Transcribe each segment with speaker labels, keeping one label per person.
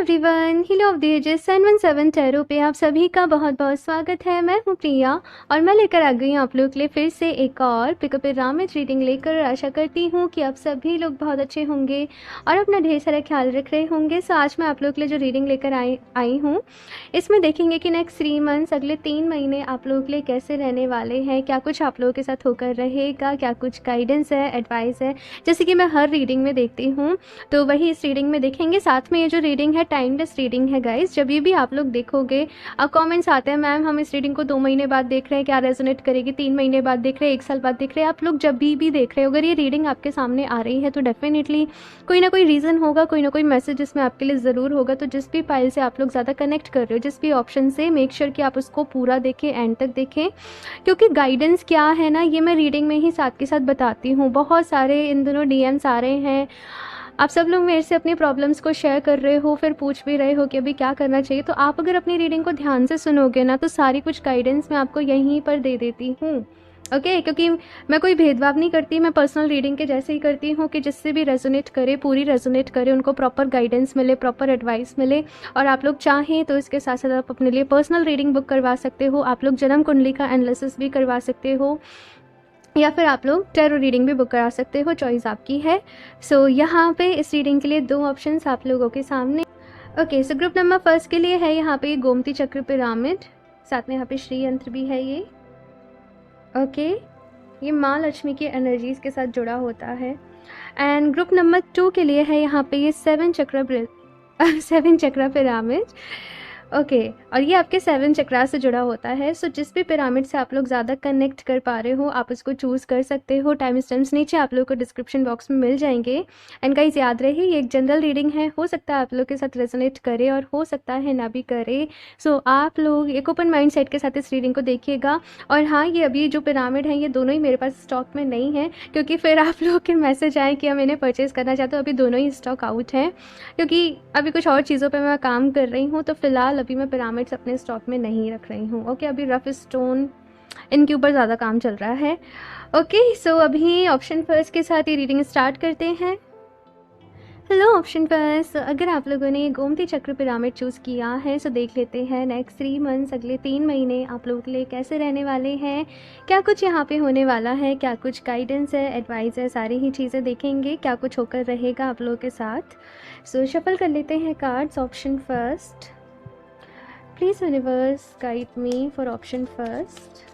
Speaker 1: Everyone, heal of the ages 717 tarot पे आप सभी का बहुत बहुत स्वागत है। मैं हूँ प्रिया और मैं लेकर आ गई हूँ आप लोग के लिए फिर से एक और पिकअप रामित रीडिंग लेकर। आशा करती हूँ कि आप सभी लोग बहुत अच्छे होंगे और अपना ढेर सारा ख्याल रख रहे होंगे। सो आज मैं आप लोग के लिए जो रीडिंग लेकर आई हूँ इसमें देखेंगे कि नेक्स्ट 3 मंथ्स, अगले 3 महीने आप लोगों के लिए कैसे रहने वाले हैं, क्या कुछ आप लोगों के साथ होकर रहेगा, क्या कुछ गाइडेंस है, एडवाइस है, जैसे कि मैं हर रीडिंग में देखती हूँ तो वही इस रीडिंग में देखेंगे। साथ में ये जो रीडिंग है टाइमलेस रीडिंग है गाइस। जब ये भी आप लोग देखोगे कमेंट्स आते हैं मैम हम इस रीडिंग को 2 महीने बाद देख रहे हैं, क्या रेजोनेट करेगी, 3 महीने बाद देख रहे हैं, 1 साल बाद देख रहे हैं। आप लोग जब भी देख रहे हो, अगर ये रीडिंग आपके सामने आ रही है तो डेफिनेटली कोई ना कोई रीज़न होगा, कोई ना कोई मैसेज इसमें आपके लिए ज़रूर होगा। तो जिस भी फाइल से आप लोग ज़्यादा कनेक्ट कर रहे हो, जिस भी ऑप्शन से, मेक श्योर कि आप उसको पूरा देखें, एंड तक देखें, क्योंकि गाइडेंस क्या है ना ये मैं रीडिंग में ही साथ के साथ बताती हूँ। बहुत सारे इन दोनों डीएम्स आ रहे हैं, आप सब लोग मेरे से अपनी प्रॉब्लम्स को शेयर कर रहे हो, फिर पूछ भी रहे हो कि अभी क्या करना चाहिए। तो आप अगर अपनी रीडिंग को ध्यान से सुनोगे ना तो सारी कुछ गाइडेंस मैं आपको यहीं पर दे देती हूँ। ओके क्योंकि मैं कोई भेदभाव नहीं करती, मैं पर्सनल रीडिंग के जैसे ही करती हूँ कि जिससे भी रेजोनेट करे, पूरी रेजोनेट करे, उनको प्रॉपर गाइडेंस मिले, प्रॉपर एडवाइस मिले। और आप लोग चाहें तो इसके साथ साथ आप अपने लिए पर्सनल रीडिंग बुक करवा सकते हो, आप लोग जन्म कुंडली का एनालिसिस भी करवा सकते हो, या फिर आप लोग टैरो रीडिंग भी बुक करा सकते हो, चॉइस आपकी है। सो यहाँ पे इस रीडिंग के लिए 2 ऑप्शंस आप लोगों के सामने। ओके सो ग्रुप नंबर 1 के लिए है यहाँ पे गोमती चक्र पिरामिड, साथ में यहाँ पे श्री यंत्र भी है। ये ओके ये माँ लक्ष्मी की एनर्जीज के साथ जुड़ा होता है। एंड ग्रुप नंबर 2 के लिए है यहाँ पे ये 7 चक्र पिरामिड। ओके और ये आपके 7 चक्रा से जुड़ा होता है। सो जिस भी पिरामिड से आप लोग ज़्यादा कनेक्ट कर पा रहे हो आप उसको चूज़ कर सकते हो। टाइम स्टैम्प्स नीचे आप लोग को डिस्क्रिप्शन बॉक्स में मिल जाएंगे। एंड गाइस याद रहे ये एक जनरल रीडिंग है, हो सकता है आप लोग के साथ रेजोनेट करे और हो सकता है ना भी करे। सो आप लोग एक ओपन माइंड सेट के साथ इस रीडिंग को देखिएगा। और हाँ ये अभी जो पिरामिड है ये दोनों ही मेरे पास स्टॉक में नहीं है, क्योंकि फिर आप लोग के मैसेज आए कि हम इन्हें परचेज़ करना चाहते हो। अभी दोनों ही स्टॉक आउट हैं क्योंकि अभी कुछ और चीज़ों पर मैं काम कर रही हूँ, तो फिलहाल अभी मैं पिरामिड्स अपने स्टॉक में नहीं रख रही हूँ। ओके अभी रफ स्टोन इनके ऊपर ज़्यादा काम चल रहा है। ओके सो अभी ऑप्शन फर्स्ट के साथ ये रीडिंग स्टार्ट करते हैं। हेलो ऑप्शन फर्स्ट, अगर आप लोगों ने गोमती चक्र पिरामिड चूज़ किया है सो देख लेते हैं नेक्स्ट 3 मंथ्स, अगले 3 महीने आप लोगों के लिए कैसे रहने वाले हैं, क्या कुछ यहाँ पे होने वाला है, क्या कुछ गाइडेंस है, एडवाइस है, सारी ही चीज़ें देखेंगे, क्या कुछ होकर रहेगा आप लोगों के साथ। सो शफल कर लेते हैं cards. Option first, please universe guide me for option first.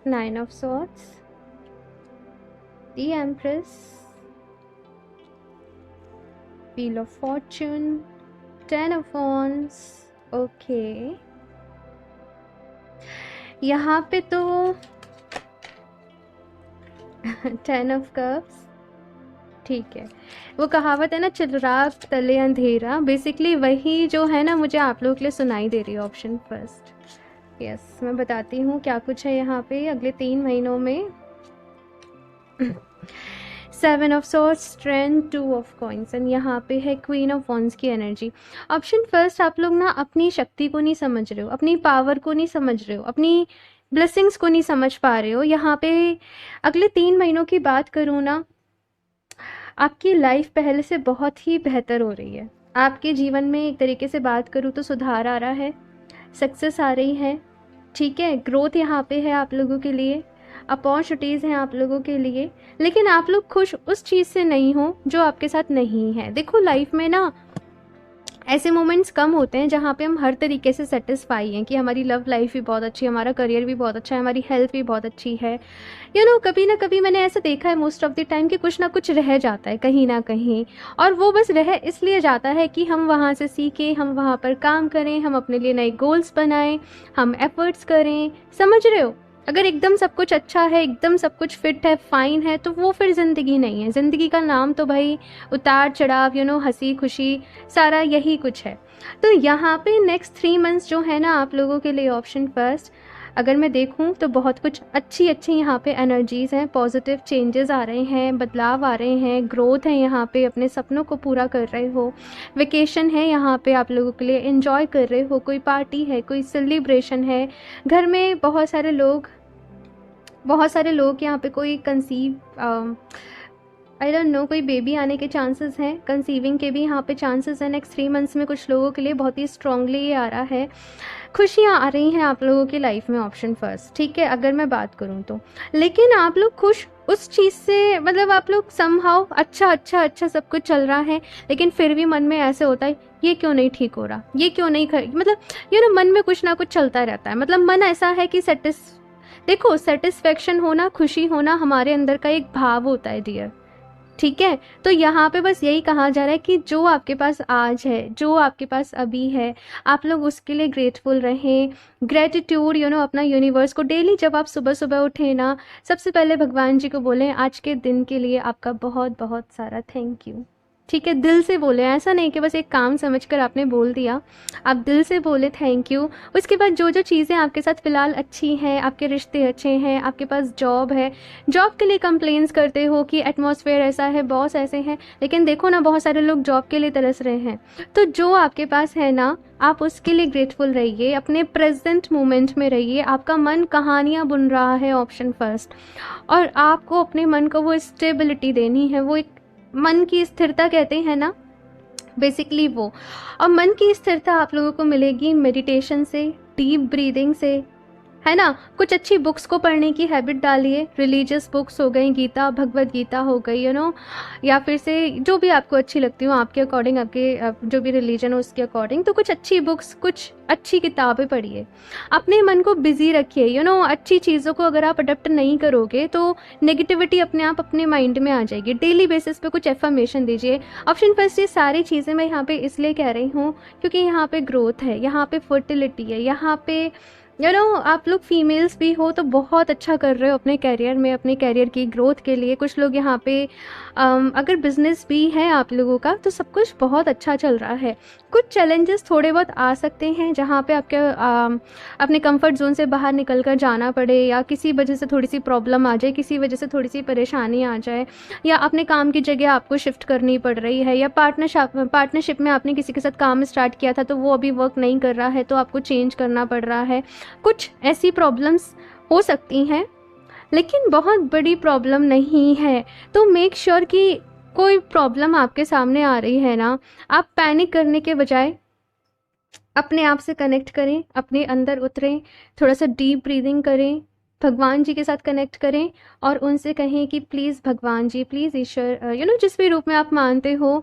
Speaker 1: Nine of Swords, the Empress, Wheel of Fortune, 10 of Wands। Okay यहाँ पे तो 10 of Cups, ठीक है। वो कहावत है ना चिराग तले अंधेरा, बेसिकली वही जो है ना मुझे आप लोगों के लिए सुनाई दे रही है। ऑप्शन फर्स्ट यस मैं बताती हूँ क्या कुछ है यहाँ पे अगले 3 महीनों में। 7 of swords, strength, 2 of coins and यहाँ पे है क्वीन ऑफ वॉन्ड्स की एनर्जी। ऑप्शन फर्स्ट, आप लोग ना अपनी शक्ति को नहीं समझ रहे हो, अपनी पावर को नहीं समझ रहे हो, अपनी ब्लेसिंग्स को नहीं समझ पा रहे हो। यहाँ पे अगले 3 महीनों की बात करूँ ना, आपकी लाइफ पहले से बहुत ही बेहतर हो रही है। आपके जीवन में एक तरीके से बात करूँ तो सुधार आ रहा है, सक्सेस आ रही है, ठीक है, ग्रोथ यहाँ पे है आप लोगों के लिए, अपॉर्चुनिटीज़ हैं आप लोगों के लिए। लेकिन आप लोग खुश उस चीज़ से नहीं हो जो आपके साथ नहीं है। देखो लाइफ में ना ऐसे मोमेंट्स कम होते हैं जहाँ पे हम हर तरीके से सेटिस्फाई हैं कि हमारी लव लाइफ भी बहुत अच्छी है, हमारा करियर भी बहुत अच्छा है, हमारी हेल्थ भी बहुत अच्छी है। कभी ना कभी मैंने ऐसा देखा है मोस्ट ऑफ द टाइम कि कुछ ना कुछ रह जाता है कहीं ना कहीं, और वो बस रह इसलिए जाता है कि हम वहाँ से सीखें, हम वहाँ पर काम करें, हम अपने लिए नए गोल्स बनाएं, हम एफर्ट्स करें। समझ रहे हो? अगर एकदम सब कुछ अच्छा है, एकदम सब कुछ फिट है, फाइन है, तो वो फिर ज़िंदगी नहीं है। ज़िंदगी का नाम तो भाई उतार चढ़ाव, हंसी खुशी, सारा यही कुछ है। तो यहाँ पे नेक्स्ट 3 मंथ्स जो है ना आप लोगों के लिए ऑप्शन फर्स्ट, अगर मैं देखूं तो बहुत कुछ अच्छी अच्छी यहाँ पे एनर्जीज़ हैं, पॉजिटिव चेंजेस आ रहे हैं, बदलाव आ रहे हैं, ग्रोथ है यहाँ पे, अपने सपनों को पूरा कर रहे हो, वेकेशन है यहाँ पे आप लोगों के लिए, एंजॉय कर रहे हो, कोई पार्टी है, कोई सेलिब्रेशन है, घर में बहुत सारे लोग यहाँ पे कोई कंसीव आई डोंट नो कोई बेबी आने के चांसेस हैं, कंसीविंग के भी यहाँ पे चांसेस हैं नेक्स्ट 3 मंथ्स में कुछ लोगों के लिए, बहुत ही स्ट्रांगली ये आ रहा है। खुशियाँ आ रही हैं आप लोगों की लाइफ में, ऑप्शन फर्स्ट, ठीक है, अगर मैं बात करूँ तो। लेकिन आप लोग खुश उस चीज़ से, मतलब आप लोग समहाउ अच्छा सब कुछ चल रहा है, लेकिन फिर भी मन में ऐसे होता है ये क्यों नहीं ठीक हो रहा, ये क्यों नहीं मतलब मन में कुछ ना कुछ चलता रहता है। मतलब मन ऐसा है कि देखो सेटिस्फेक्शन होना, खुशी होना हमारे अंदर का एक भाव होता है डियर, ठीक है। तो यहाँ पे बस यही कहा जा रहा है कि जो आपके पास आज है, जो आपके पास अभी है, आप लोग उसके लिए ग्रेटफुल रहें। ग्रेटिट्यूड अपना यूनिवर्स को डेली जब आप सुबह सुबह उठें ना, सबसे पहले भगवान जी को बोलें आज के दिन के लिए आपका बहुत बहुत सारा थैंक यू, ठीक है, दिल से बोले, ऐसा नहीं कि बस एक काम समझकर आपने बोल दिया, आप दिल से बोले थैंक यू। उसके बाद जो जो चीज़ें आपके साथ फ़िलहाल अच्छी हैं, आपके रिश्ते अच्छे हैं, आपके पास जॉब है, जॉब के लिए कंप्लेंट्स करते हो कि एटमॉस्फेयर ऐसा है, बॉस ऐसे हैं, लेकिन देखो ना बहुत सारे लोग जॉब के लिए तरस रहे हैं। तो जो आपके पास है ना, आप उसके लिए ग्रेटफुल रहिए, अपने प्रेजेंट मोमेंट में रहिए। आपका मन कहानियाँ बुन रहा है, ऑप्शन फर्स्ट, और आपको अपने मन को वो स्टेबिलिटी देनी है, वो एक मन की स्थिरता कहते हैं ना, बेसिकली वो। और मन की स्थिरता आप लोगों को मिलेगी मेडिटेशन से, डीप ब्रीदिंग से, है ना। कुछ अच्छी बुक्स को पढ़ने की हैबिट डालिए, रिलीजियस बुक्स हो गई, गीता, भगवत गीता हो गई, या फिर से जो भी आपको अच्छी लगती हो आपके अकॉर्डिंग, आपके जो भी रिलीजन हो उसके अकॉर्डिंग, तो कुछ अच्छी बुक्स, कुछ अच्छी किताबें पढ़िए, अपने मन को बिजी रखिए। अच्छी चीज़ों को अगर आप अडप्ट नहीं करोगे तो नेगेटिविटी अपने आप अपने माइंड में आ जाएगी। डेली बेसिस पे कुछ एफर्मेशन दीजिए। ऑप्शन फर्स्ट, ये सारी चीज़ें मैं यहाँ पे इसलिए कह रही हूँ क्योंकि यहाँ पे ग्रोथ है, यहाँ पे फर्टिलिटी है, यहाँ पे आप लोग फीमेल्स भी हो तो बहुत अच्छा कर रहे हो अपने कैरियर में, अपने कैरियर की ग्रोथ के लिए। कुछ लोग यहाँ पे अगर बिजनेस भी है आप लोगों का तो सब कुछ बहुत अच्छा चल रहा है। कुछ चैलेंजेस थोड़े बहुत आ सकते हैं जहाँ पे आपके अपने कंफर्ट जोन से बाहर निकल कर जाना पड़े, या किसी वजह से थोड़ी सी प्रॉब्लम आ जाए, किसी वजह से थोड़ी सी परेशानी आ जाए, या अपने काम की जगह आपको शिफ्ट करनी पड़ रही है, या पार्टनरशिप में आपने किसी के साथ काम स्टार्ट किया था तो वो अभी वर्क नहीं कर रहा है तो आपको चेंज करना पड़ रहा है। कुछ ऐसी प्रॉब्लम्स हो सकती हैं, लेकिन बहुत बड़ी प्रॉब्लम नहीं है। तो मेक श्योर कि कोई प्रॉब्लम आपके सामने आ रही है ना, आप पैनिक करने के बजाय अपने आप से कनेक्ट करें, अपने अंदर उतरें, थोड़ा सा डीप ब्रीदिंग करें, भगवान जी के साथ कनेक्ट करें और उनसे कहें कि प्लीज़ भगवान जी, प्लीज़ ईश्वर, जिस भी रूप में आप मानते हो,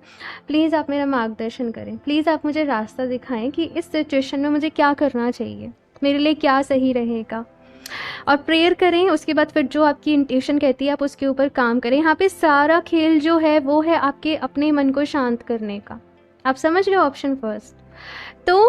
Speaker 1: प्लीज़ आप मेरा मार्गदर्शन करें, प्लीज़ आप मुझे रास्ता दिखाएं कि इस सिचुएशन में मुझे क्या करना चाहिए, मेरे लिए क्या सही रहेगा। और प्रेयर करें। उसके बाद फिर जो आपकी इंट्यूशन कहती है आप उसके ऊपर काम करें। यहाँ पे सारा खेल जो है वो है आपके अपने मन को शांत करने का। आप समझ रहे हो ऑप्शन फर्स्ट। तो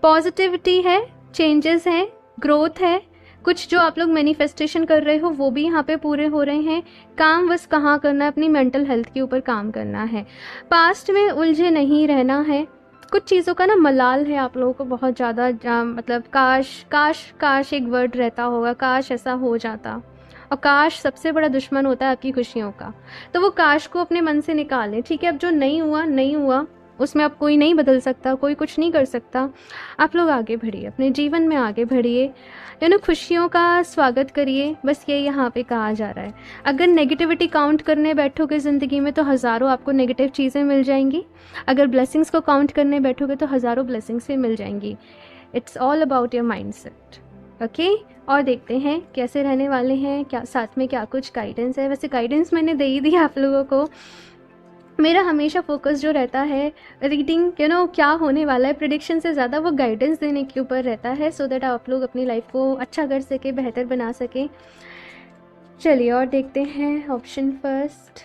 Speaker 1: पॉजिटिविटी है, चेंजेस हैं, ग्रोथ है, कुछ जो आप लोग मैनिफेस्टेशन कर रहे हो वो भी यहाँ पे पूरे हो रहे हैं। काम बस कहाँ करना है, अपनी मेंटल हेल्थ के ऊपर काम करना है। पास्ट में उलझे नहीं रहना है। कुछ चीज़ों का ना मलाल है आप लोगों को बहुत ज़्यादा, मतलब काश काश काश एक वर्ड रहता होगा, काश ऐसा हो जाता। और काश सबसे बड़ा दुश्मन होता है आपकी खुशियों का। तो वो काश को अपने मन से निकालें, ठीक है। अब जो नहीं हुआ नहीं हुआ, उसमें अब कोई नहीं बदल सकता, कोई कुछ नहीं कर सकता। आप लोग आगे बढ़िए, अपने जीवन में आगे बढ़िए, खुशियों का स्वागत करिए। बस ये यहाँ पे कहा जा रहा है। अगर नेगेटिविटी काउंट करने बैठोगे ज़िंदगी में तो हज़ारों आपको नेगेटिव चीज़ें मिल जाएंगी। अगर ब्लेसिंग्स को काउंट करने बैठोगे तो हज़ारों ब्लेसिंग्स भी मिल जाएंगी। It's all about your mindset, okay. और देखते हैं कैसे रहने वाले हैं, क्या साथ में क्या कुछ गाइडेंस है। वैसे गाइडेंस मैंने दे ही दी आप लोगों को। मेरा हमेशा फोकस जो रहता है रीडिंग क्या होने वाला है, प्रेडिक्शन से ज़्यादा वो गाइडेंस देने के ऊपर रहता है, सो दैट आप लोग अपनी लाइफ को अच्छा कर सके, बेहतर बना सके। चलिए और देखते हैं ऑप्शन फर्स्ट,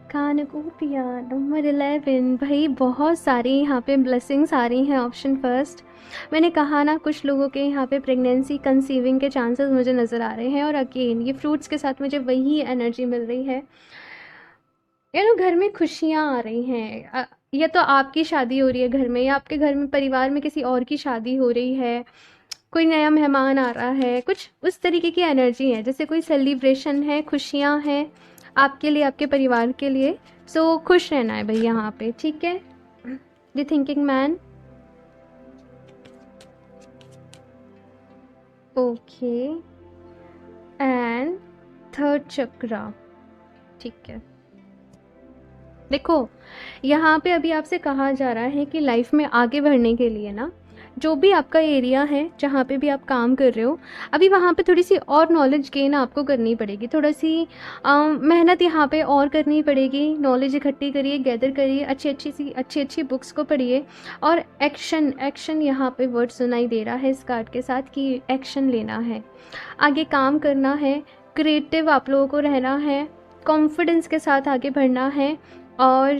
Speaker 1: खान को पिया नंबर 11। भाई बहुत सारी यहाँ पे ब्लेसिंग्स आ रही हैं ऑप्शन फर्स्ट। मैंने कहा ना कुछ लोगों के यहाँ पे प्रेगनेंसी कंसीविंग के चांसेस मुझे नज़र आ रहे हैं। और अगेन ये फ्रूट्स के साथ मुझे वही एनर्जी मिल रही है। घर में खुशियाँ आ रही हैं। या तो आपकी शादी हो रही है घर में, या आपके घर में परिवार में किसी और की शादी हो रही है, कोई नया मेहमान आ रहा है, कुछ उस तरीके की एनर्जी है, जैसे कोई सेलिब्रेशन है, खुशियाँ हैं आपके लिए, आपके परिवार के लिए। सो खुश रहना है भाई यहाँ पे, ठीक है। The thinking man, okay, and third chakra, ठीक है। देखो यहाँ पे अभी आपसे कहा जा रहा है कि लाइफ में आगे बढ़ने के लिए ना, जो भी आपका एरिया है जहाँ पे भी आप काम कर रहे हो, अभी वहाँ पे थोड़ी सी और नॉलेज गेन आपको करनी पड़ेगी, थोड़ा सी मेहनत यहाँ पे और करनी पड़ेगी। नॉलेज इकट्ठी करिए, गैदर करिए, अच्छी अच्छी बुक्स को पढ़िए, और एक्शन, एक्शन यहाँ पे वर्ड सुनाई दे रहा है इस कार्ड के साथ कि एक्शन लेना है, आगे काम करना है, क्रिएटिव आप लोगों को रहना है, कॉन्फिडेंस के साथ आगे बढ़ना है, और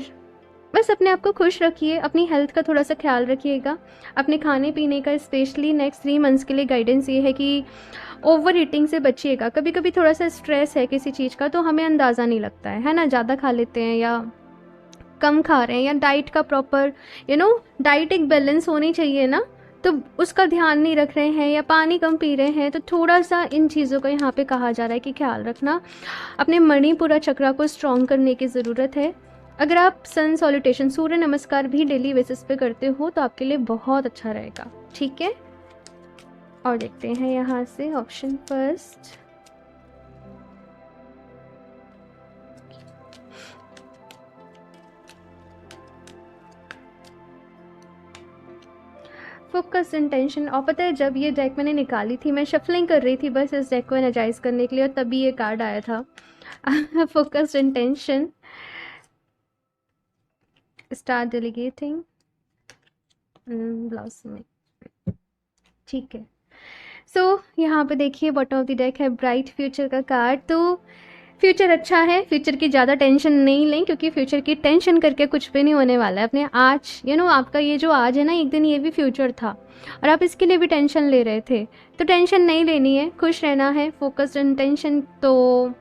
Speaker 1: बस अपने आप को खुश रखिए, अपनी हेल्थ का थोड़ा सा ख्याल रखिएगा, अपने खाने पीने का। स्पेशली नेक्स्ट 3 मंथ्स के लिए गाइडेंस ये है कि ओवर ईटिंग से बचिएगा। कभी कभी थोड़ा सा स्ट्रेस है किसी चीज़ का तो हमें अंदाज़ा नहीं लगता है ना, ज़्यादा खा लेते हैं या कम खा रहे हैं, या डाइट का प्रॉपर डाइट एक बैलेंस होनी चाहिए ना, तो उसका ध्यान नहीं रख रहे हैं, या पानी कम पी रहे हैं, तो थोड़ा सा इन चीज़ों का यहाँ पे कहा जा रहा है कि ख्याल रखना। अपने मणिपुरा चक्रा को स्ट्रॉन्ग करने की ज़रूरत है। अगर आप सन सॉल्यूटेशन, सूर्य नमस्कार भी डेली बेसिस पे करते हो तो आपके लिए बहुत अच्छा रहेगा, ठीक है। और देखते हैं यहाँ से ऑप्शन फर्स्ट, फोकस इंटेंशन। और पता है जब ये डेक मैंने निकाली थी, मैं शफलिंग कर रही थी बस इस डेक को एनर्जाइज करने के लिए, और तभी ये कार्ड आया था focus intention, start delegating, blossoming, ठीक है। सो यहाँ पे देखिए बॉटम ऑफ द डेक है ब्राइट फ्यूचर का कार्ड। तो फ्यूचर अच्छा है, फ्यूचर की ज़्यादा टेंशन नहीं लें, क्योंकि फ्यूचर की टेंशन करके कुछ भी नहीं होने वाला है। अपने आज आपका ये जो आज है ना, एक दिन ये भी फ्यूचर था और आप इसके लिए भी टेंशन ले रहे थे, तो टेंशन नहीं लेनी है, खुश रहना है, फोकस्ड इंटेंशन। तो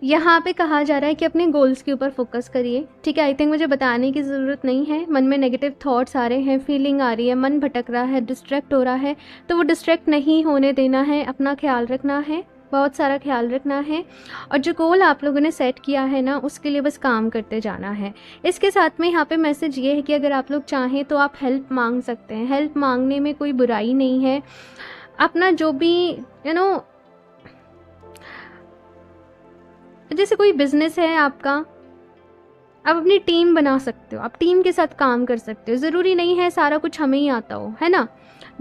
Speaker 1: यहाँ पे कहा जा रहा है कि अपने गोल्स के ऊपर फोकस करिए, ठीक है। आई थिंक मुझे बताने की ज़रूरत नहीं है, मन में नेगेटिव थॉट्स आ रहे हैं, फीलिंग आ रही है, मन भटक रहा है, डिस्ट्रैक्ट हो रहा है, तो वो डिस्ट्रैक्ट नहीं होने देना है, अपना ख्याल रखना है, बहुत सारा ख्याल रखना है, और जो गोल आप लोगों ने सेट किया है ना उसके लिए बस काम करते जाना है। इसके साथ में यहाँ पे मैसेज ये है कि अगर आप लोग चाहें तो आप हेल्प मांग सकते हैं, हेल्प मांगने में कोई बुराई नहीं है। अपना जो भी जैसे कोई बिजनेस है आपका, आप अपनी टीम बना सकते हो, आप टीम के साथ काम कर सकते हो, ज़रूरी नहीं है सारा कुछ हमें ही आता हो, है ना।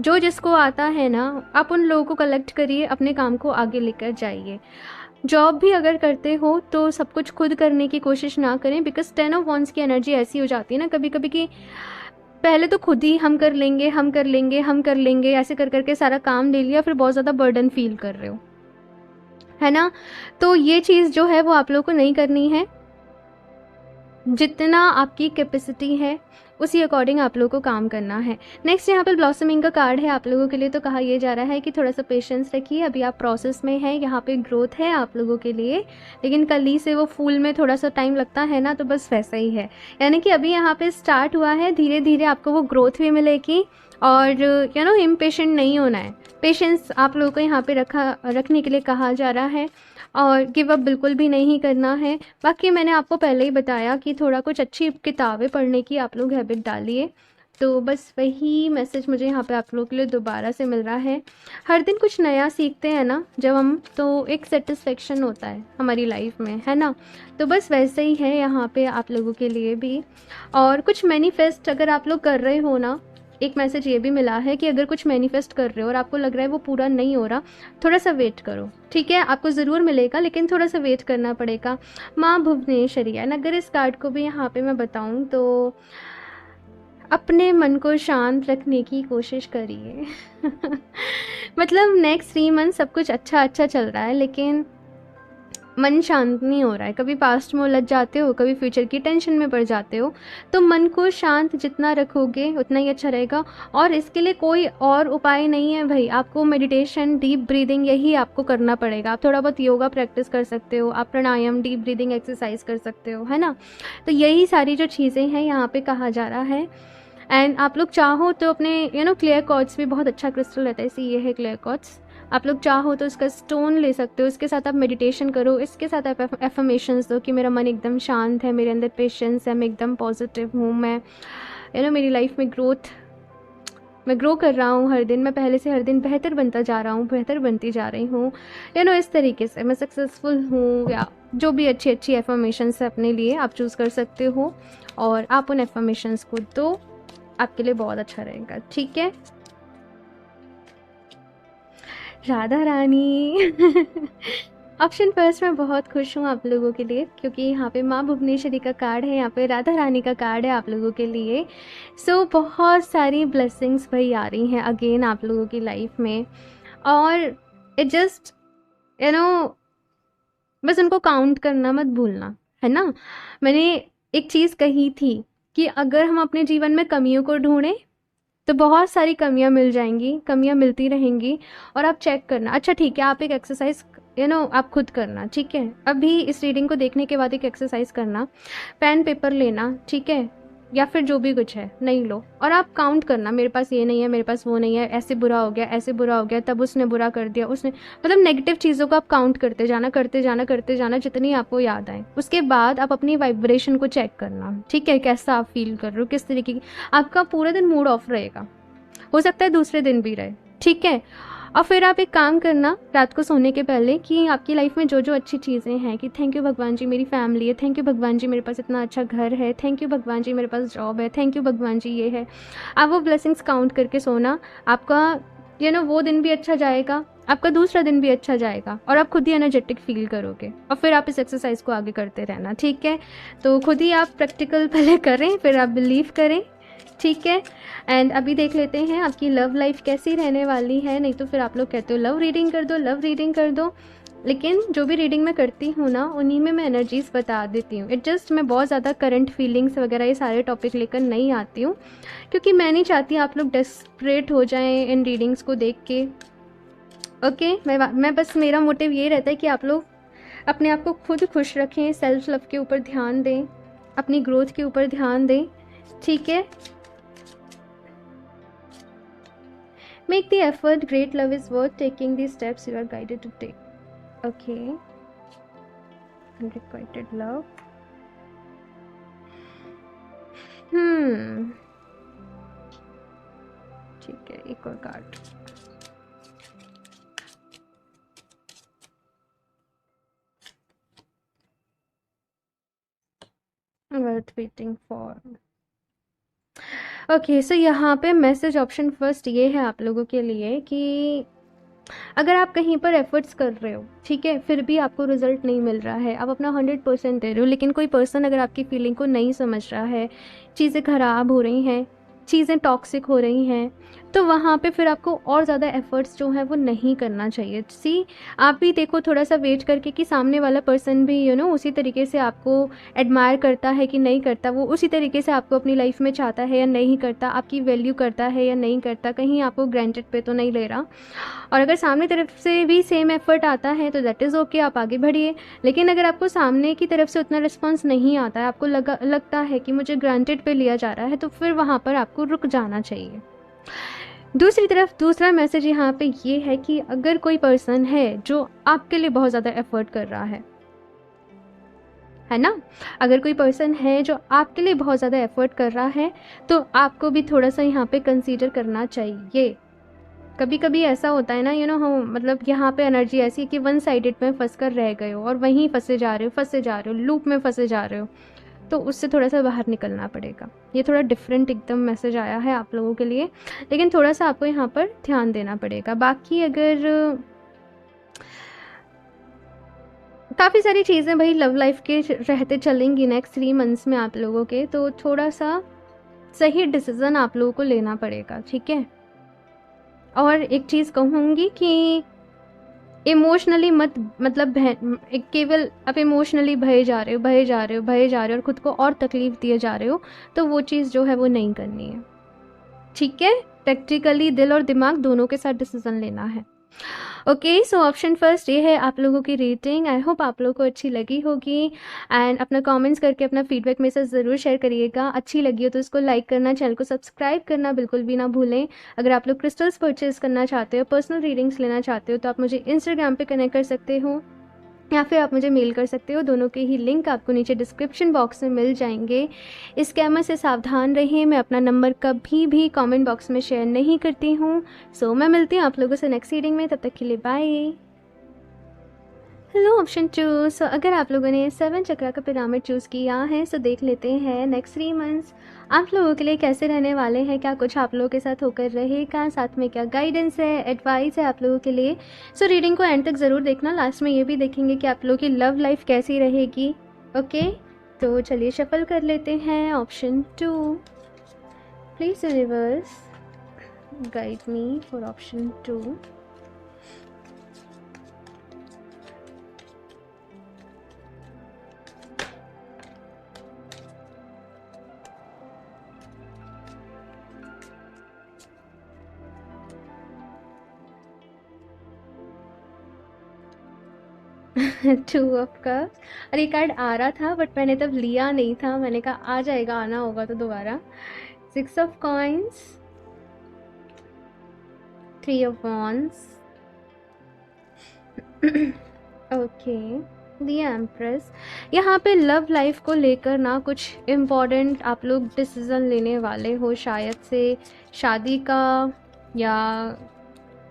Speaker 1: जो जिसको आता है ना, आप उन लोगों को कलेक्ट करिए, अपने काम को आगे लेकर जाइए। जॉब भी अगर करते हो तो सब कुछ खुद करने की कोशिश ना करें, बिकॉज 10 ऑफ वॉन्ड्स की एनर्जी ऐसी हो जाती है ना कभी कभी कि पहले तो खुद ही हम कर लेंगे, हम कर लेंगे, हम कर लेंगे, ऐसे कर करके सारा काम ले लिया, फिर बहुत ज़्यादा बर्डन फील कर रहे हो, है ना। तो ये चीज़ जो है वो आप लोगों को नहीं करनी है। जितना आपकी कैपेसिटी है उसी अकॉर्डिंग आप लोगों को काम करना है। नेक्स्ट यहाँ पर ब्लॉसमिंग का कार्ड है आप लोगों के लिए, तो कहा यह जा रहा है कि थोड़ा सा पेशेंस रखिए, अभी आप प्रोसेस में हैं, यहाँ पे ग्रोथ है आप लोगों के लिए, लेकिन कली से वो फूल में थोड़ा सा टाइम लगता है ना, तो बस वैसा ही है, यानी कि अभी यहाँ पे स्टार्ट हुआ है, धीरे धीरे आपको वो ग्रोथ भी मिलेगी। और इम्पेशेंट नहीं होना है, पेशेंस आप लोगों को यहाँ पे रखने के लिए कहा जा रहा है, और गिव अप बिल्कुल भी नहीं करना है। बाकी मैंने आपको पहले ही बताया कि थोड़ा कुछ अच्छी किताबें पढ़ने की आप लोग हैबिट डालिए। तो बस वही मैसेज मुझे यहाँ पे आप लोगों के लिए दोबारा से मिल रहा है। हर दिन कुछ नया सीखते हैं ना जब हम, तो एक सेटिस्फेक्शन होता है हमारी लाइफ में, है ना। तो बस वैसे ही है यहाँ पे आप लोगों के लिए भी। और कुछ मैनिफेस्ट अगर आप लोग कर रहे हो ना, एक मैसेज ये भी मिला है कि अगर कुछ मैनिफेस्ट कर रहे हो और आपको लग रहा है वो पूरा नहीं हो रहा, थोड़ा सा वेट करो, ठीक है। आपको ज़रूर मिलेगा लेकिन थोड़ा सा वेट करना पड़ेगा। माँ भुवनेश्वरी है। अगर इस कार्ड को भी यहाँ पे मैं बताऊँ तो अपने मन को शांत रखने की कोशिश करिए मतलब नेक्स्ट 3 मंथ सब कुछ अच्छा चल रहा है, लेकिन मन शांत नहीं हो रहा है, कभी पास्ट में उलझ जाते हो, कभी फ्यूचर की टेंशन में पड़ जाते हो, तो मन को शांत जितना रखोगे उतना ही अच्छा रहेगा। और इसके लिए कोई और उपाय नहीं है भाई, आपको मेडिटेशन, डीप ब्रीदिंग यही आपको करना पड़ेगा। आप थोड़ा बहुत योगा प्रैक्टिस कर सकते हो, आप प्राणायाम, डीप ब्रीदिंग एक्सरसाइज कर सकते हो, है ना। तो यही सारी जो चीज़ें हैं यहाँ पे कहा जा रहा है। एंड आप लोग चाहो तो अपने क्लियर कॉर्ड्स भी बहुत अच्छा क्रिस्टल रहता है, इसी ये है क्लियर कॉर्ड्स। आप लोग चाहो तो उसका स्टोन ले सकते हो, इसके साथ आप मेडिटेशन करो, इसके साथ आप एफर्मेशंस दो कि मेरा मन एकदम शांत है, मेरे अंदर पेशेंस है, मैं एकदम पॉजिटिव हूँ, मैं मेरी लाइफ में मैं ग्रो कर रहा हूँ हर दिन, मैं पहले से हर दिन बेहतर बनता जा रहा हूँ, बेहतर बनती जा रही हूँ, इस तरीके से मैं सक्सेसफुल हूँ, या जो भी अच्छी अच्छी एफर्मेशंस है अपने लिए आप चूज़ कर सकते हो। और आप उन एफर्मेशंस को दो, आपके लिए बहुत अच्छा रहेगा, ठीक है। राधा रानी ऑप्शन फर्स्ट में बहुत खुश हूँ आप लोगों के लिए, क्योंकि यहाँ पे माँ भुवनेश्वरी का कार्ड है, यहाँ पे राधा रानी का कार्ड है आप लोगों के लिए। सो बहुत सारी ब्लेसिंग्स भाई आ रही हैं अगेन आप लोगों की लाइफ में। और इट जस्ट यू नो बस उनको काउंट करना मत भूलना, है ना। मैंने एक चीज़ कही थी कि अगर हम अपने जीवन में कमियों को ढूंढें तो बहुत सारी कमियां मिल जाएंगी, कमियां मिलती रहेंगी। और आप चेक करना, अच्छा ठीक है, आप एक एक्सरसाइज आप खुद करना, ठीक है। अभी इस रीडिंग को देखने के बाद एक एक्सरसाइज करना, पेन पेपर लेना, ठीक है, या फिर जो भी कुछ है नहीं लो, और आप काउंट करना, मेरे पास ये नहीं है, मेरे पास वो नहीं है, ऐसे बुरा हो गया, ऐसे बुरा हो गया, तब उसने बुरा कर दिया, उसने मतलब नेगेटिव चीज़ों को आप काउंट करते जाना, करते जाना, करते जाना, जितनी आपको याद आए। उसके बाद आप अपनी वाइब्रेशन को चेक करना, ठीक है, कैसा आप फील कर रहे हो, किस तरीके की। आपका पूरा दिन मूड ऑफ रहेगा, हो सकता है दूसरे दिन भी रहे, ठीक है। और फिर आप एक काम करना रात को सोने के पहले कि आपकी लाइफ में जो जो अच्छी चीज़ें हैं, कि थैंक यू भगवान जी मेरी फैमिली है, थैंक यू भगवान जी मेरे पास इतना अच्छा घर है, थैंक यू भगवान जी मेरे पास जॉब है, थैंक यू भगवान जी ये है। आप वो ब्लेसिंग्स काउंट करके सोना, आपका वो दिन भी अच्छा जाएगा, आपका दूसरा दिन भी अच्छा जाएगा, और आप खुद ही एनर्जेटिक फील करोगे। और फिर आप इस एक्सरसाइज को आगे करते रहना, ठीक है। तो खुद ही आप प्रैक्टिकल पहले करें, फिर आप बिलीव करें, ठीक है। एंड अभी देख लेते हैं आपकी लव लाइफ कैसी रहने वाली है। नहीं तो फिर आप लोग कहते हो लव रीडिंग कर दो, लव रीडिंग कर दो, लेकिन जो भी रीडिंग मैं करती हूँ ना, उन्हीं में मैं एनर्जीज बता देती हूँ। इट जस्ट मैं बहुत ज़्यादा करंट फीलिंग्स वगैरह ये सारे टॉपिक लेकर नहीं आती हूँ, क्योंकि मैं नहीं चाहती आप लोग डेस्परेट हो जाएं इन रीडिंग्स को देख के। ओके, मैं बस, मेरा मोटिव ये रहता है कि आप लोग अपने आप को खुद खुश रखें, सेल्फ लव के ऊपर ध्यान दें, अपनी ग्रोथ के ऊपर ध्यान दें, ठीक है। Make the effort, great love is worth taking the steps you are guided to take. Okay. Unrequited love. ठीक है, एक और card. Worth waiting for. Okay, so यहाँ पे मैसेज ऑप्शन फर्स्ट ये है आप लोगों के लिए कि अगर आप कहीं पर एफर्ट्स कर रहे हो, ठीक है, फिर भी आपको रिजल्ट नहीं मिल रहा है, आप अपना 100% दे रहे हो, लेकिन कोई पर्सन अगर आपकी फीलिंग को नहीं समझ रहा है, चीज़ें ख़राब हो रही हैं, चीज़ें टॉक्सिक हो रही हैं, तो वहाँ पे फिर आपको और ज़्यादा एफर्ट्स जो है वो नहीं करना चाहिए। सी, आप भी देखो थोड़ा सा वेट करके कि सामने वाला पर्सन भी उसी तरीके से आपको एडमायर करता है कि नहीं करता, वो उसी तरीके से आपको अपनी लाइफ में चाहता है या नहीं करता, आपकी वैल्यू करता है या नहीं करता, कहीं आपको ग्रांटेड पे तो नहीं ले रहा। और अगर सामने तरफ से भी सेम एफर्ट आता है तो दैट इज़ ओके, आप आगे बढ़िए। लेकिन अगर आपको सामने की तरफ से उतना रिस्पॉन्स नहीं आता है, आपको लगता है कि मुझे ग्रांटेड पे लिया जा रहा है, तो फिर वहाँ पर आपको रुक जाना चाहिए। दूसरी तरफ दूसरा मैसेज यहाँ पे ये है कि अगर कोई पर्सन है जो आपके लिए बहुत ज़्यादा एफर्ट कर रहा है ना, अगर कोई पर्सन है जो आपके लिए बहुत ज़्यादा एफर्ट कर रहा है, तो आपको भी थोड़ा सा यहाँ पे कंसीडर करना चाहिए। कभी कभी ऐसा होता है ना, हम मतलब यहाँ पे एनर्जी ऐसी है कि वन साइडेड में फंस कर रह गए हो और वहीं फंसे जा रहे हो, लूप में फंसे जा रहे हो, तो उससे थोड़ा सा बाहर निकलना पड़ेगा। ये थोड़ा डिफरेंट एकदम मैसेज आया है आप लोगों के लिए, लेकिन थोड़ा सा आपको यहाँ पर ध्यान देना पड़ेगा। बाकी अगर काफ़ी सारी चीज़ें भाई लव लाइफ के रहते चलेंगी नेक्स्ट 3 मंथ्स में आप लोगों के, तो थोड़ा सा सही डिसीज़न आप लोगों को लेना पड़ेगा, ठीक है। और एक चीज़ कहूँगी कि इमोशनली मत मतलब केवल आप इमोशनली भये जा रहे हो, भये जा रहे हो, भये जा रहे हो और खुद को और तकलीफ दिए जा रहे हो, तो वो चीज़ जो है वो नहीं करनी है। ठीक है, प्रैक्टिकली दिल और दिमाग दोनों के साथ डिसीजन लेना है। ओके, सो ऑप्शन फर्स्ट ये है आप लोगों की रेटिंग। आई होप आप लोगों को अच्छी लगी होगी एंड अपना कमेंट्स करके अपना फीडबैक मेरे साथ ज़रूर शेयर करिएगा। अच्छी लगी हो तो इसको लाइक करना, चैनल को सब्सक्राइब करना बिल्कुल भी ना भूलें। अगर आप लोग क्रिस्टल्स परचेज करना चाहते हो, पर्सनल रीडिंग्स लेना चाहते हो, तो आप मुझे इंस्टाग्राम पे कनेक्ट कर सकते हो या फिर आप मुझे मेल कर सकते हो। दोनों के ही लिंक आपको नीचे डिस्क्रिप्शन बॉक्स में मिल जाएंगे। इस स्कैमर से सावधान रहिए, मैं अपना नंबर कभी भी कमेंट बॉक्स में शेयर नहीं करती हूँ। सो मैं मिलती हूँ आप लोगों से नेक्स्ट रीडिंग में, तब तक के लिए बाय। Hello option 2। सो अगर आप लोगों ने 7 चक्रा का पिरामिड चूज़ किया है, सो देख लेते हैं नेक्स्ट 3 मंथ्स आप लोगों के लिए कैसे रहने वाले हैं, क्या कुछ आप लोगों के साथ होकर रहेगा, साथ में क्या गाइडेंस है, एडवाइस है आप लोगों के लिए। सो रीडिंग को एंड तक ज़रूर देखना। लास्ट में ये भी देखेंगे कि आप लोगों की लव लाइफ कैसी रहेगी। ओके, तो चलिए शफल कर लेते हैं। Option 2, please universe guide me for option 2। Two of cups, और ये कार्ड आ रहा था बट मैंने तब लिया नहीं था, मैंने कहा आ जाएगा, आना होगा तो दोबारा। 6 of coins, 3 of wands, okay, the empress. यहाँ पे लव लाइफ को लेकर ना कुछ इम्पॉर्टेंट आप लोग डिसीज़न लेने वाले हो, शायद से शादी का, या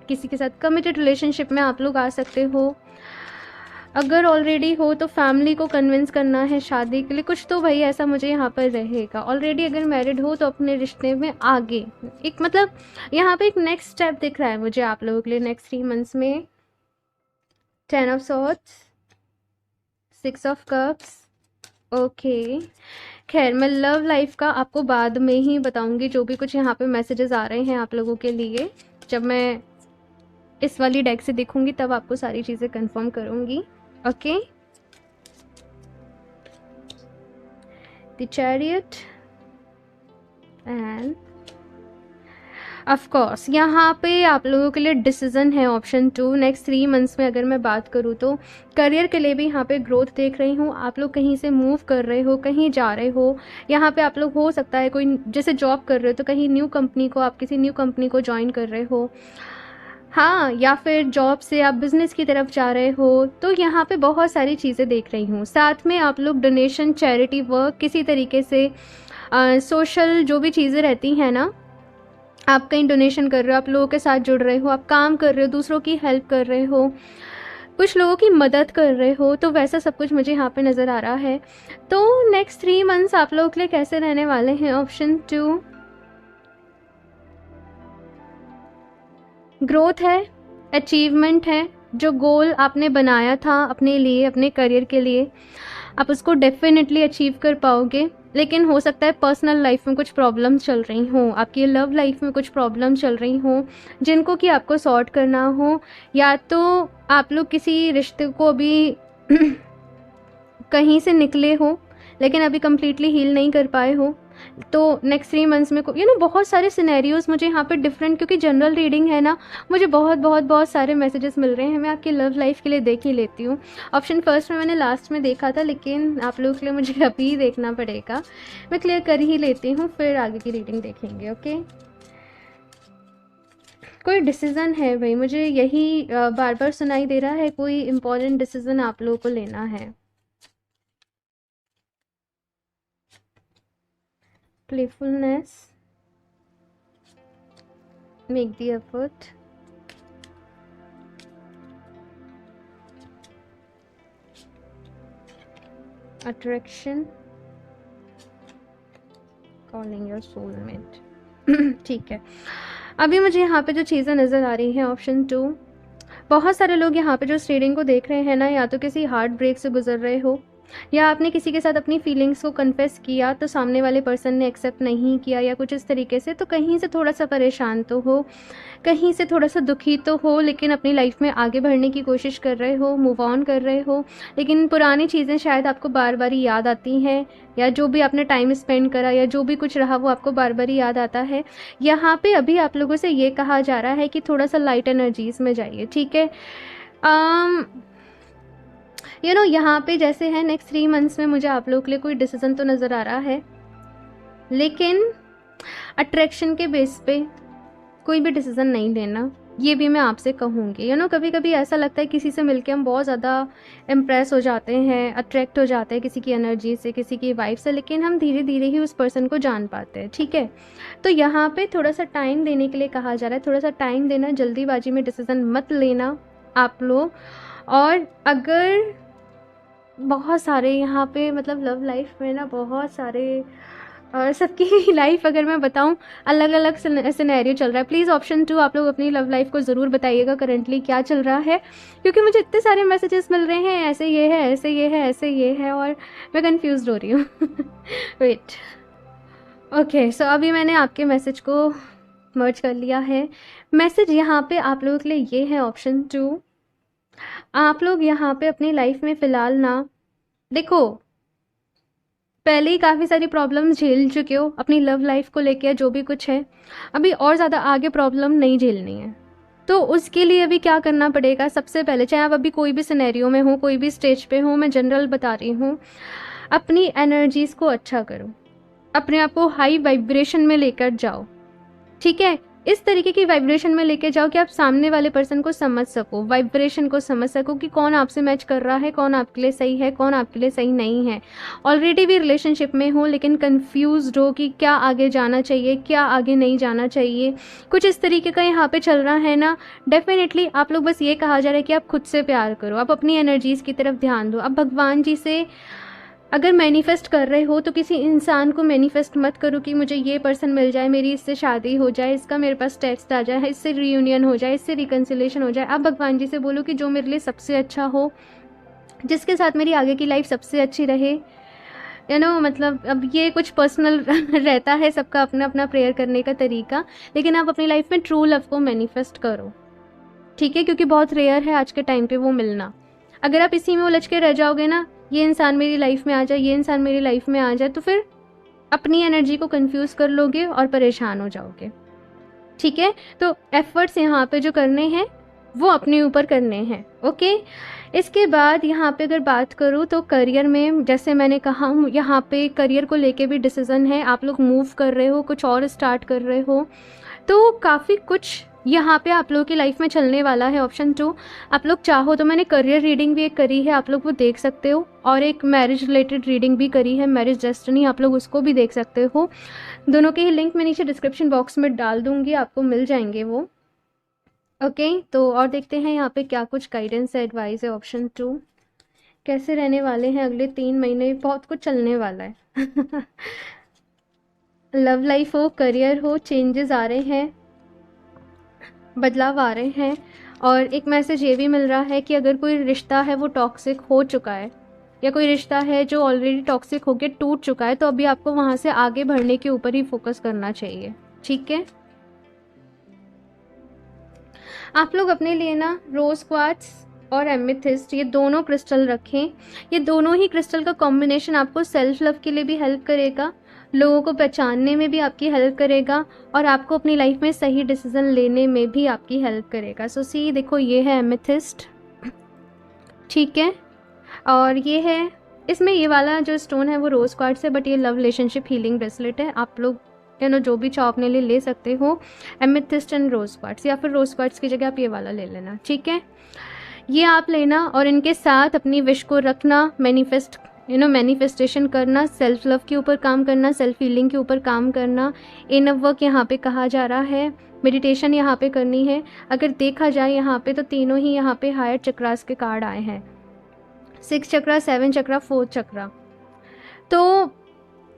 Speaker 1: किसी के साथ कमिटेड रिलेशनशिप में आप लोग आ सकते हो। अगर ऑलरेडी हो तो फैमिली को कन्विंस करना है शादी के लिए, कुछ तो भाई ऐसा मुझे यहाँ पर रहेगा। ऑलरेडी अगर मैरिड हो तो अपने रिश्ते में आगे एक मतलब यहाँ पे एक नेक्स्ट स्टेप दिख रहा है मुझे आप लोगों के लिए नेक्स्ट 3 मंथ्स में। 10 of swords, 6 of cups, okay. खैर मैं लव लाइफ का आपको बाद में ही बताऊंगी, जो भी कुछ यहाँ पे मैसेजेस आ रहे हैं आप लोगों के लिए, जब मैं इस वाली डेक से देखूंगी तब आपको सारी चीज़ें कंफर्म करूंगी। Okay, the chariot end of course यहाँ पे आप लोगों के लिए डिसीजन है ऑप्शन 2। नेक्स्ट 3 मंथ्स में अगर मैं बात करूँ तो करियर के लिए भी यहाँ पे ग्रोथ देख रही हूँ। आप लोग कहीं से मूव कर रहे हो, कहीं जा रहे हो, यहाँ पे आप लोग हो सकता है कोई जैसे जॉब कर रहे हो तो कहीं न्यू कंपनी को, आप किसी न्यू कंपनी को ज्वाइन कर रहे हो, हाँ, या फिर जॉब से आप बिज़नेस की तरफ जा रहे हो, तो यहाँ पे बहुत सारी चीज़ें देख रही हूँ। साथ में आप लोग डोनेशन, चैरिटी वर्क, किसी तरीके से सोशल जो भी चीज़ें रहती हैं ना, आप कहीं डोनेशन कर रहे हो, आप लोगों के साथ जुड़ रहे हो, आप काम कर रहे हो, दूसरों की हेल्प कर रहे हो, कुछ लोगों की मदद कर रहे हो, तो वैसा सब कुछ मुझे यहाँ पे नज़र आ रहा है। तो नेक्स्ट 3 मंथ्स आप लोगों के लिए कैसे रहने वाले हैं ऑप्शन 2। ग्रोथ है, अचीवमेंट है, जो गोल आपने बनाया था अपने लिए, अपने करियर के लिए, आप उसको डेफिनेटली अचीव कर पाओगे। लेकिन हो सकता है पर्सनल लाइफ में कुछ प्रॉब्लम्स चल रही हों, आपकी लव लाइफ में कुछ प्रॉब्लम चल रही हों जिनको कि आपको सॉर्ट करना हो, या तो आप लोग किसी रिश्ते को अभी कहीं से निकले हो लेकिन अभी कम्प्लीटली हील नहीं कर पाए हो। तो नेक्स्ट 3 मंथ्स में बहुत सारे सिनेरियोज मुझे यहाँ पे डिफरेंट, क्योंकि जनरल रीडिंग है ना, मुझे बहुत सारे मैसेजेस मिल रहे हैं। मैं आपकी लव लाइफ के लिए देख ही लेती हूँ। ऑप्शन फर्स्ट में मैंने लास्ट में देखा था, लेकिन आप लोगों के लिए मुझे अभी देखना पड़ेगा। मैं क्लियर कर ही लेती हूँ, फिर आगे की रीडिंग देखेंगे। ओके, कोई डिसीज़न है भाई, मुझे यही बार बार सुनाई दे रहा है, कोई इम्पोर्टेंट डिसीज़न आप लोगों को लेना है। playfulness, make the effort, attraction, calling your soulmate। ठीक है, अभी मुझे यहाँ पे जो चीज़ें नज़र आ रही हैं ऑप्शन 2, बहुत सारे लोग यहाँ पे जो इस रीडिंग को देख रहे हैं ना, या तो किसी हार्ट ब्रेक से गुजर रहे हो, या आपने किसी के साथ अपनी फीलिंग्स को कन्फेस किया तो सामने वाले पर्सन ने एक्सेप्ट नहीं किया या कुछ इस तरीके से, तो कहीं से थोड़ा सा परेशान तो हो, कहीं से थोड़ा सा दुखी तो हो, लेकिन अपनी लाइफ में आगे बढ़ने की कोशिश कर रहे हो, मूव ऑन कर रहे हो, लेकिन पुरानी चीज़ें शायद आपको बार बार याद आती हैं, या जो भी आपने टाइम स्पेंड करा या जो भी कुछ रहा वो आपको बार बार याद आता है। यहाँ पे अभी आप लोगों से ये कहा जा रहा है कि थोड़ा सा लाइट एनर्जीज़ में जाइए, ठीक है। यहाँ पे जैसे है नेक्स्ट 3 मंथ्स में मुझे आप लोगों के लिए कोई डिसीजन तो नज़र आ रहा है, लेकिन अट्रैक्शन के बेस पे कोई भी डिसीज़न नहीं लेना, ये भी मैं आपसे कहूँगी। कभी कभी ऐसा लगता है किसी से मिलके हम बहुत ज़्यादा इम्प्रेस हो जाते हैं, अट्रैक्ट हो जाते हैं किसी की एनर्जी से, किसी की वाइब से, लेकिन हम धीरे धीरे ही उस पर्सन को जान पाते हैं, ठीक है। तो यहाँ पे थोड़ा सा टाइम देने के लिए कहा जा रहा है, थोड़ा सा टाइम देना, जल्दीबाजी में डिसीज़न मत लेना आप लोग। और अगर बहुत सारे यहाँ पे मतलब लव लाइफ में ना बहुत सारे, और सबकी लाइफ अगर मैं बताऊँ अलग अलग सिनेरियो चल रहा है। प्लीज़ ऑप्शन 2 आप लोग अपनी लव लाइफ को ज़रूर बताइएगा करंटली क्या चल रहा है, क्योंकि मुझे इतने सारे मैसेजेस मिल रहे हैं, ऐसे ये है, ऐसे ये है, ऐसे ये है, और मैं कंफ्यूज हो रही हूँ। वेट, ओके, सो अभी मैंने आपके मैसेज को मर्ज कर लिया है। मैसेज यहाँ पे आप लोगों के लिए ये है ऑप्शन 2। आप लोग यहाँ पे अपनी लाइफ में फ़िलहाल ना, देखो पहले ही काफ़ी सारी प्रॉब्लम्स झेल चुके हो अपनी लव लाइफ को लेकर, जो भी कुछ है, अभी और ज़्यादा आगे प्रॉब्लम नहीं झेलनी है। तो उसके लिए अभी क्या करना पड़ेगा, सबसे पहले, चाहे आप अभी कोई भी सिनेरियो में हो, कोई भी स्टेज पे हो, मैं जनरल बता रही हूँ, अपनी एनर्जीज़ को अच्छा करो, अपने आप को हाई वाइब्रेशन में लेकर जाओ, ठीक है। इस तरीके की वाइब्रेशन में लेके जाओ कि आप सामने वाले पर्सन को समझ सको, वाइब्रेशन को समझ सको कि कौन आपसे मैच कर रहा है, कौन आपके लिए सही है, कौन आपके लिए सही नहीं है। ऑलरेडी भी रिलेशनशिप में हो लेकिन कंफ्यूज्ड हो कि क्या आगे जाना चाहिए, क्या आगे नहीं जाना चाहिए, कुछ इस तरीके का यहाँ पे चल रहा है ना, डेफिनेटली आप लोग, बस ये कहा जा रहा है कि आप खुद से प्यार करो, आप अपनी एनर्जीज़ की तरफ ध्यान दो। अब भगवान जी से अगर मैनिफेस्ट कर रहे हो तो किसी इंसान को मैनिफेस्ट मत करो कि मुझे ये पर्सन मिल जाए, मेरी इससे शादी हो जाए, इसका मेरे पास टेक्स्ट आ जाए, इससे रीयूनियन हो जाए, इससे रिकन्सिलेशन हो जाए। आप भगवान जी से बोलो कि जो मेरे लिए सबसे अच्छा हो, जिसके साथ मेरी आगे की लाइफ सबसे अच्छी रहे। मतलब अब ये कुछ पर्सनल रहता है, सबका अपना अपना प्रेयर करने का तरीका, लेकिन आप अपनी लाइफ में ट्रू लव को मैनिफेस्ट करो, ठीक है, क्योंकि बहुत रेयर है आज के टाइम पे वो मिलना। अगर आप इसी में उलझ के रह जाओगे ना, ये इंसान मेरी लाइफ में आ जाए, ये इंसान मेरी लाइफ में आ जाए, तो फिर अपनी एनर्जी को कंफ्यूज कर लोगे और परेशान हो जाओगे, ठीक है। तो एफर्ट्स यहाँ पे जो करने हैं वो अपने ऊपर करने हैं, ओके। इसके बाद यहाँ पे अगर बात करूँ तो करियर में, जैसे मैंने कहा, यहाँ पे करियर को लेके भी डिसीज़न है, आप लोग मूव कर रहे हो, कुछ और स्टार्ट कर रहे हो, तो काफ़ी कुछ यहाँ पे आप लोगों की लाइफ में चलने वाला है। ऑप्शन 2 आप लोग चाहो तो मैंने करियर रीडिंग भी एक करी है, आप लोग वो देख सकते हो, और एक मैरिज रिलेटेड रीडिंग भी करी है, मैरिज डेस्टिनी, आप लोग उसको भी देख सकते हो। दोनों के ही लिंक मैं नीचे डिस्क्रिप्शन बॉक्स में डाल दूँगी, आपको मिल जाएंगे वो, ओके। तो और देखते हैं यहाँ पे क्या कुछ गाइडेंस है, एडवाइस है। ऑप्शन 2 कैसे रहने वाले हैं अगले 3 महीने, बहुत कुछ चलने वाला है। लव लाइफ हो, करियर हो, चेंजेस आ रहे हैं, बदलाव आ रहे हैं। और एक मैसेज ये भी मिल रहा है कि अगर कोई रिश्ता है वो टॉक्सिक हो चुका है, या कोई रिश्ता है जो ऑलरेडी टॉक्सिक होकर टूट चुका है, तो अभी आपको वहाँ से आगे बढ़ने के ऊपर ही फोकस करना चाहिए, ठीक है। आप लोग अपने लिए ना रोज़ क्वार्ट्ज और एमेथिस्ट, ये दोनों क्रिस्टल रखें। ये दोनों ही क्रिस्टल का कॉम्बिनेशन आपको सेल्फ लव के लिए भी हेल्प करेगा, लोगों को पहचानने में भी आपकी हेल्प करेगा, और आपको अपनी लाइफ में सही डिसीजन लेने में भी आपकी हेल्प करेगा। सो सी, देखो ये है एमेथिस्ट, ठीक है, और ये है, इसमें ये वाला जो स्टोन है वो रोज़ क्वार्ट्ज है, बट ये लव रिलेशनशिप हीलिंग ब्रेसलेट है। आप लोग जो भी चाहो अपने लिए ले सकते हो, एमेथिस्ट एंड रोज़ क्वार्ट्ज, या फिर रोज़ क्वार्ट्ज की जगह आप ये वाला ले लेना, ठीक है। ये आप लेना और इनके साथ अपनी विश को रखना, मैनिफेस्टेशन करना, सेल्फ लव के ऊपर काम करना, सेल्फ हीलिंग के ऊपर काम करना, इनर वर्क यहाँ पे कहा जा रहा है, मेडिटेशन यहाँ पे करनी है। अगर देखा जाए यहाँ पे तो तीनों ही यहाँ पे हायर चक्रास के कार्ड आए हैं, 6 चक्रा, 7 चक्रा, 4 चक्रा। तो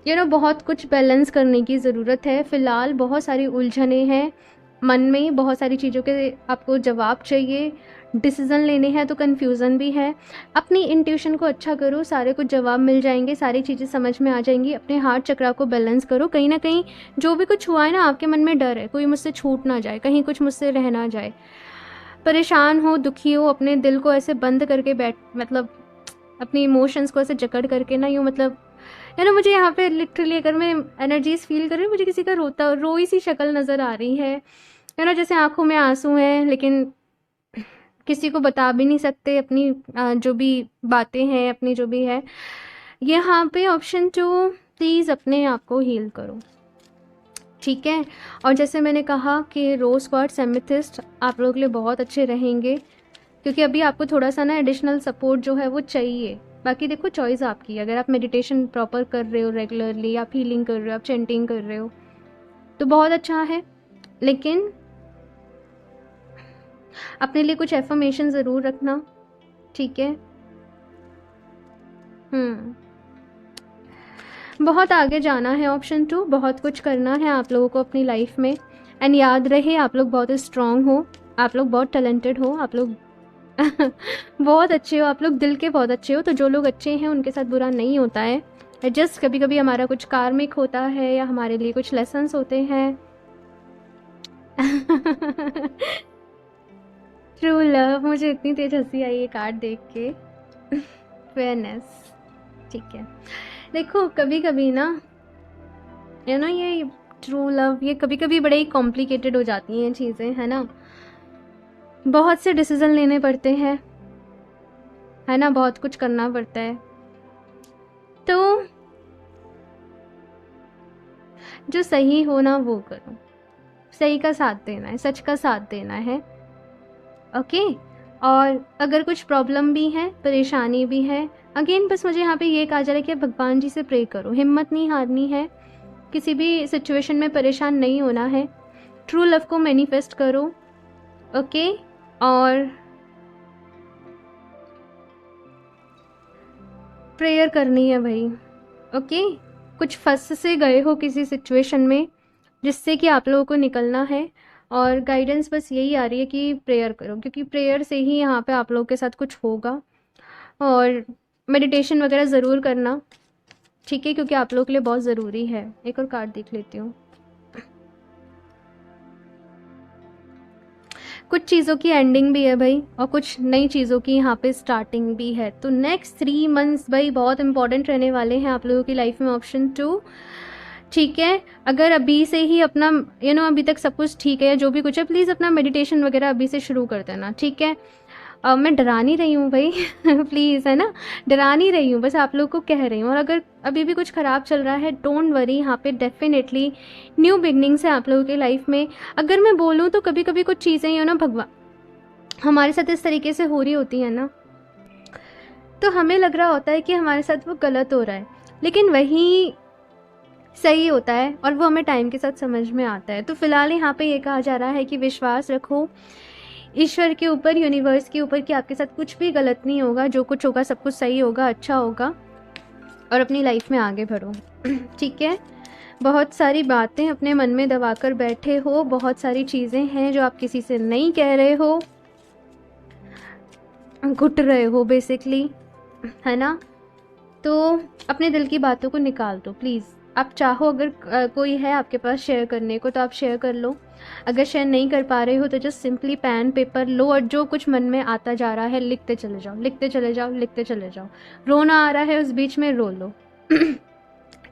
Speaker 1: बहुत कुछ बैलेंस करने की ज़रूरत है। फ़िलहाल बहुत सारी उलझने हैं मन में, बहुत सारी चीज़ों के आपको जवाब चाहिए, डिसीज़न लेने हैं तो कन्फ्यूज़न भी है। अपनी इंट्यूशन को अच्छा करो, सारे कुछ जवाब मिल जाएँगे, सारी चीज़ें समझ में आ जाएँगी। अपने हार्ट चक्रा को बैलेंस करो। कहीं न कहीं जो भी कुछ हुआ है ना, आपके मन में डर है, कोई मुझसे छूट ना जाए, कहीं कुछ मुझसे रह ना जाए। परेशान हो, दुखी हो, अपने दिल को ऐसे बंद करके मतलब अपनी इमोशंस को ऐसे जकड़ करके ना, यूँ मतलब है ना, मुझे यहाँ पे लिटरली अगर मैं एनर्जीज़ फ़ील कर रही हूँ, मुझे किसी का रोई सी शक्ल नज़र आ रही है ना, जैसे आँखों में आँसू हैं, लेकिन किसी को बता भी नहीं सकते अपनी जो भी बातें हैं, अपनी जो भी है। यहाँ पे ऑप्शन 2, प्लीज़ अपने आप को हील करो, ठीक है। और जैसे मैंने कहा कि रोज़ क्वार्ट्स, एमेथिस्ट आप लोगों के लिए बहुत अच्छे रहेंगे, क्योंकि अभी आपको थोड़ा सा ना एडिशनल सपोर्ट जो है वो चाहिए। बाकी देखो चॉइस आपकी है, अगर आप मेडिटेशन प्रॉपर कर रहे हो रेगुलरली, आप हीलिंग कर रहे हो, आप चैंटिंग कर रहे हो तो बहुत अच्छा है। लेकिन अपने लिए कुछ एफर्मेशन ज़रूर रखना, ठीक है। बहुत आगे जाना है ऑप्शन 2, बहुत कुछ करना है आप लोगों को अपनी लाइफ में। एंड याद रहे, आप लोग बहुत स्ट्रांग हो, आप लोग बहुत टैलेंटेड हो, आप लोग बहुत अच्छे हो, आप लोग दिल के बहुत अच्छे हो। तो जो लोग अच्छे हैं उनके साथ बुरा नहीं होता है, जस्ट कभी कभी हमारा कुछ कार्मिक होता है या हमारे लिए कुछ लेसन्स होते हैं। ट्रू लव, मुझे इतनी तेज हंसी आई ये कार्ड देख के। फेयरनेस, ठीक है। देखो कभी कभी ना ये ट्रू लव, ये कभी कभी बड़े ही कॉम्प्लिकेटेड हो जाती हैं चीज़ें, है ना। बहुत से डिसीजन लेने पड़ते हैं, है ना, बहुत कुछ करना पड़ता है। तो जो सही हो ना वो करो, सही का साथ देना है, सच का साथ देना है, ओके। और अगर कुछ प्रॉब्लम भी है, परेशानी भी है, अगेन बस मुझे यहाँ पे ये कहा जा रहा है कि भगवान जी से प्रे करो, हिम्मत नहीं हारनी है, किसी भी सिचुएशन में परेशान नहीं होना है, ट्रू लव को मैनिफेस्ट करो, ओके। और प्रेयर करनी है भाई, ओके। कुछ फंस से गए हो किसी सिचुएशन में जिससे कि आप लोगों को निकलना है, और गाइडेंस बस यही आ रही है कि प्रेयर करो, क्योंकि प्रेयर से ही यहाँ पे आप लोगों के साथ कुछ होगा। और मेडिटेशन वगैरह ज़रूर करना, ठीक है, क्योंकि आप लोगों के लिए बहुत ज़रूरी है। एक और कार्ड देख लेती हूँ। कुछ चीज़ों की एंडिंग भी है भाई, और कुछ नई चीज़ों की यहाँ पे स्टार्टिंग भी है। तो नेक्स्ट 3 मंथ्स भाई बहुत इंपॉर्टेंट रहने वाले हैं आप लोगों की लाइफ में, ऑप्शन 2, ठीक है। अगर अभी से ही अपना अभी तक सब कुछ ठीक है या जो भी कुछ है, प्लीज़ अपना मेडिटेशन वगैरह अभी से शुरू कर देना, ठीक है। मैं डरा नहीं रही हूँ भाई प्लीज़, है ना, डरा नहीं रही हूँ, बस आप लोग को कह रही हूँ। और अगर अभी भी कुछ ख़राब चल रहा है, डोंट वरी, यहाँ पे डेफिनेटली न्यू बिगनिंग्स है आप लोगों की लाइफ में। अगर मैं बोलूँ तो कभी कभी कुछ चीज़ें ना भगवान हमारे साथ इस तरीके से हो रही होती हैं ना, तो हमें लग रहा होता है कि हमारे साथ वो गलत हो रहा है, लेकिन वही सही होता है, और वो हमें टाइम के साथ समझ में आता है। तो फिलहाल यहाँ पे ये कहा जा रहा है कि विश्वास रखो ईश्वर के ऊपर, यूनिवर्स के ऊपर, कि आपके साथ कुछ भी गलत नहीं होगा, जो कुछ होगा सब कुछ सही होगा, अच्छा होगा, और अपनी लाइफ में आगे बढ़ो ठीक है। बहुत सारी बातें अपने मन में दबा कर बैठे हो, बहुत सारी चीज़ें हैं जो आप किसी से नहीं कह रहे हो, घुट रहे हो बेसिकली, है ना। तो अपने दिल की बातों को निकाल दो प्लीज़। आप चाहो अगर कोई है आपके पास शेयर करने को तो आप शेयर कर लो, अगर शेयर नहीं कर पा रहे हो तो जस्ट सिंपली पेन पेपर लो, और जो कुछ मन में आता जा रहा है लिखते चले जाओ, लिखते चले जाओ, लिखते चले जाओ। रोना आ रहा है उस बीच में रो लो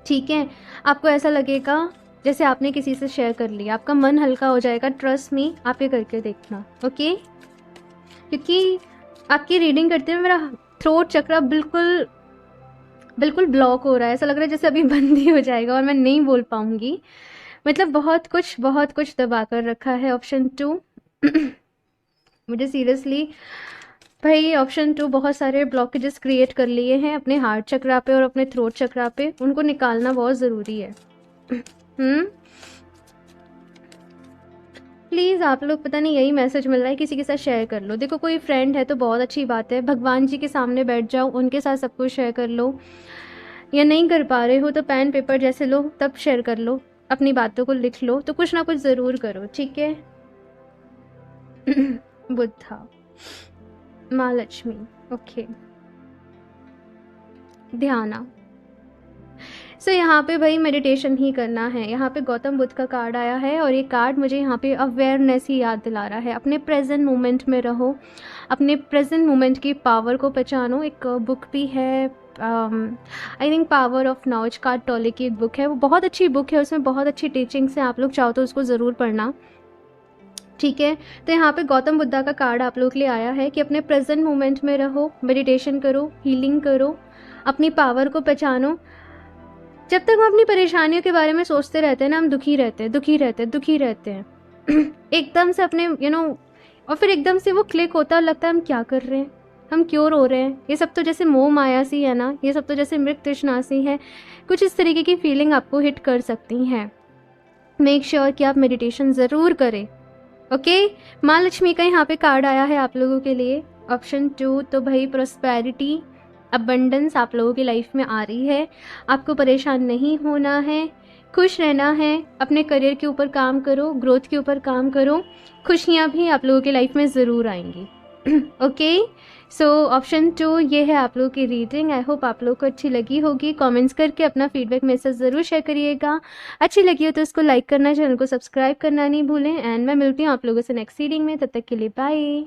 Speaker 1: ठीक है। आपको ऐसा लगेगा जैसे आपने किसी से शेयर कर लिया, आपका मन हल्का हो जाएगा, ट्रस्ट मी, आप ये करके देखना, ओके। क्योंकि आपकी रीडिंग करते हुए मेरा थ्रोट चक्रा बिल्कुल बिल्कुल ब्लॉक हो रहा है, ऐसा लग रहा है जैसे अभी बंद ही हो जाएगा और मैं नहीं बोल पाऊंगी। मतलब बहुत कुछ दबा कर रखा है ऑप्शन 2 मुझे सीरियसली भाई ऑप्शन 2 बहुत सारे ब्लॉकेजेस क्रिएट कर लिए हैं अपने हार्ट चक्रा पे और अपने थ्रोट चक्रा पे, उनको निकालना बहुत ज़रूरी है प्लीज़ आप लोग, पता नहीं यही मैसेज मिल रहा है, किसी के साथ शेयर कर लो। देखो कोई फ्रेंड है तो बहुत अच्छी बात है, भगवान जी के सामने बैठ जाओ, उनके साथ सब कुछ शेयर कर लो, या नहीं कर पा रहे हो तो पेन पेपर जैसे लो तब शेयर कर लो, अपनी बातों को लिख लो, तो कुछ ना कुछ ज़रूर करो, ठीक है बुद्धा। महालक्ष्मी, ओके। ध्याना। सो यहाँ पे भाई मेडिटेशन ही करना है। यहाँ पे गौतम बुद्ध का कार्ड आया है और ये कार्ड मुझे यहाँ पे अवेयरनेस ही याद दिला रहा है। अपने प्रेजेंट मोमेंट में रहो, अपने प्रेजेंट मोमेंट की पावर को पहचानो। एक बुक भी है, I think power of now, Eckhart Tolle की एक बुक है, वो बहुत अच्छी बुक है, उसमें बहुत अच्छी टीचिंग्स हैं। आप लोग चाहो तो उसको ज़रूर पढ़ना, ठीक है। तो यहाँ पे गौतम बुद्धा का कार्ड आप लोग के लिए आया है कि अपने प्रेजेंट मोमेंट में रहो, मेडिटेशन करो, हीलिंग करो, अपनी पावर को पहचानो। जब तक हम अपनी परेशानियों के बारे में सोचते रहते हैं ना, हम दुखी रहते हैं, दुखी रहते हैं, दुखी रहते हैं। एकदम से अपने और फिर एकदम से वो क्लिक होता है, लगता है हम क्या कर रहे हैं, हम क्यों रो रहे हैं। ये सब तो जैसे मोह माया सी है ना, ये सब तो जैसे मृत तृष्णा सी है। कुछ इस तरीके की फीलिंग आपको हिट कर सकती हैं। मेक श्योर कि आप मेडिटेशन ज़रूर करें, ओके। माँ लक्ष्मी का यहाँ पे कार्ड आया है आप लोगों के लिए, ऑप्शन 2। तो भाई प्रॉस्पेरिटी, अबंडेंस आप लोगों की लाइफ में आ रही है। आपको परेशान नहीं होना है, खुश रहना है, अपने करियर के ऊपर काम करो, ग्रोथ के ऊपर काम करो, खुशियाँ भी आप लोगों की लाइफ में ज़रूर आएंगी, ओके। सो ऑप्शन 2 ये है आप लोगों की रीडिंग। आई होप आप लोगों को अच्छी लगी होगी। कमेंट्स करके अपना फीडबैक मैसेज ज़रूर शेयर करिएगा। अच्छी लगी हो तो इसको लाइक करना, चैनल को सब्सक्राइब करना नहीं भूलें। एंड मैं मिलती हूँ आप लोगों से नेक्स्ट रीडिंग में, तब तक के लिए बाय।